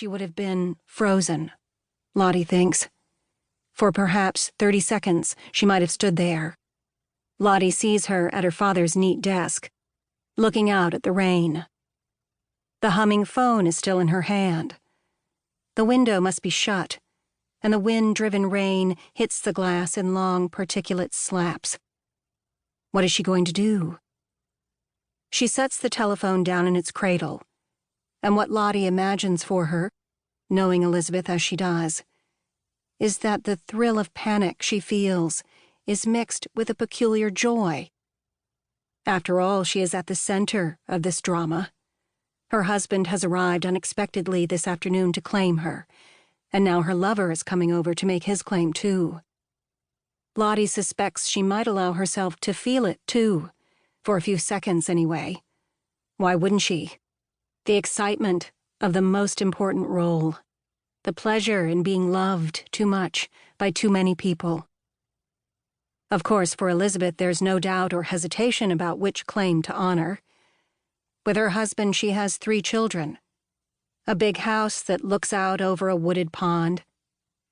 she would have been frozen, Lottie thinks. For perhaps 30 seconds, she might have stood there. Lottie sees her at her father's neat desk, looking out at the rain. The humming phone is still in her hand. The window must be shut, and the wind-driven rain hits the glass in long, particulate slaps. What is she going to do? She sets the telephone down in its cradle, and what Lottie imagines for her, knowing Elizabeth as she does, is that the thrill of panic she feels is mixed with a peculiar joy. After all, she is at the center of this drama. Her husband has arrived unexpectedly this afternoon to claim her, and now her lover is coming over to make his claim too. Lottie suspects she might allow herself to feel it too, for a few seconds anyway. Why wouldn't she? The excitement of the most important role. The pleasure in being loved too much by too many people. Of course, for Elizabeth, there's no doubt or hesitation about which claim to honor. With her husband, she has 3 children. A big house that looks out over a wooded pond.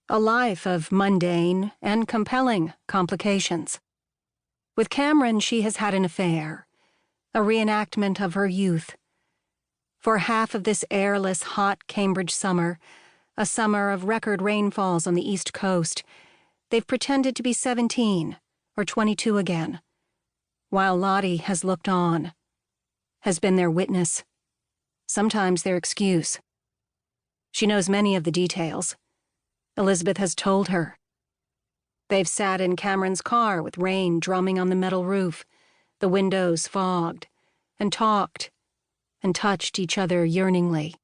A life of mundane and compelling complications. With Cameron, she has had an affair. A reenactment of her youth. For half of this airless, hot Cambridge summer, a summer of record rainfalls on the East Coast, they've pretended to be 17 or 22 again, while Lottie has looked on, has been their witness, sometimes their excuse. She knows many of the details. Elizabeth has told her. They've sat in Cameron's car with rain drumming on the metal roof, the windows fogged, and talked, and touched each other yearningly.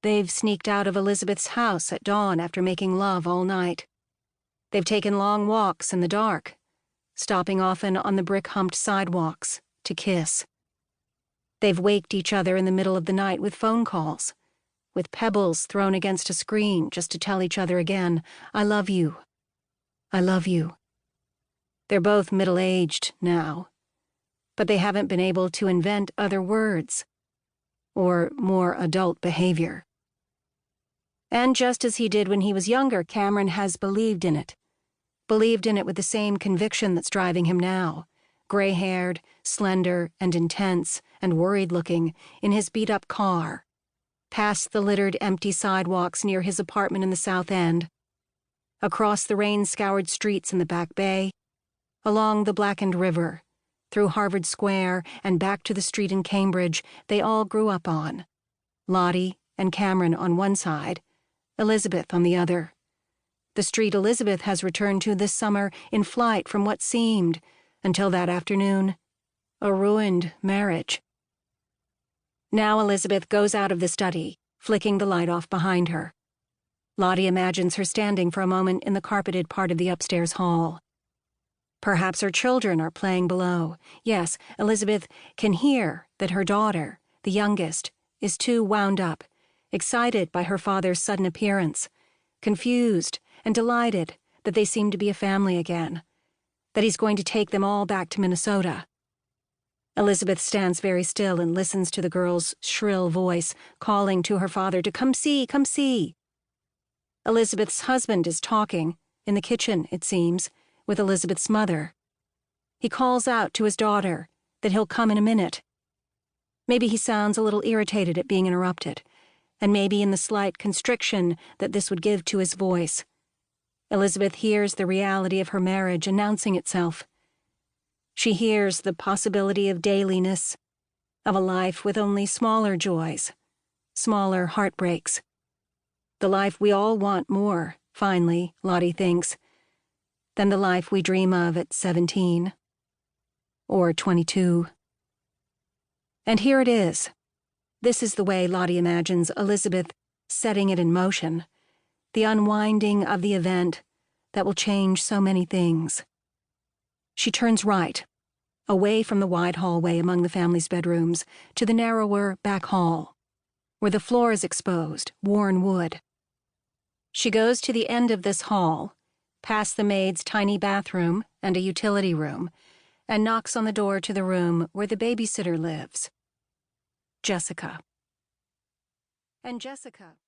They've sneaked out of Elizabeth's house at dawn after making love all night. They've taken long walks in the dark, stopping often on the brick-humped sidewalks to kiss. They've waked each other in the middle of the night with phone calls, with pebbles thrown against a screen just to tell each other again, I love you. I love you. They're both middle-aged now, but they haven't been able to invent other words or more adult behavior. And just as he did when he was younger, Cameron has believed in it with the same conviction that's driving him now, gray-haired, slender, and intense, and worried-looking, in his beat-up car, past the littered empty sidewalks near his apartment in the South End, across the rain-scoured streets in the Back Bay, along the blackened river, through Harvard Square, and back to the street in Cambridge they all grew up on. Lottie and Cameron on one side, Elizabeth on the other. The street Elizabeth has returned to this summer in flight from what seemed, until that afternoon, a ruined marriage. Now Elizabeth goes out of the study, flicking the light off behind her. Lottie imagines her standing for a moment in the carpeted part of the upstairs hall. Perhaps her children are playing below. Yes, Elizabeth can hear that her daughter, the youngest, is too wound up, excited by her father's sudden appearance, confused and delighted that they seem to be a family again, that he's going to take them all back to Minnesota. Elizabeth stands very still and listens to the girl's shrill voice calling to her father to come see, come see. Elizabeth's husband is talking, in the kitchen, it seems, with Elizabeth's mother. He calls out to his daughter that he'll come in a minute. Maybe he sounds a little irritated at being interrupted, and maybe in the slight constriction that this would give to his voice, Elizabeth hears the reality of her marriage announcing itself. She hears the possibility of dailiness, of a life with only smaller joys, smaller heartbreaks. The life we all want more, finally, Lottie thinks, than the life we dream of at 17 or 22. And here it is. This is the way Lottie imagines Elizabeth setting it in motion, the unwinding of the event that will change so many things. She turns right, away from the wide hallway among the family's bedrooms, to the narrower back hall, where the floor is exposed, worn wood. She goes to the end of this hall, past the maid's tiny bathroom and a utility room, and knocks on the door to the room where the babysitter lives. Jessica. And Jessica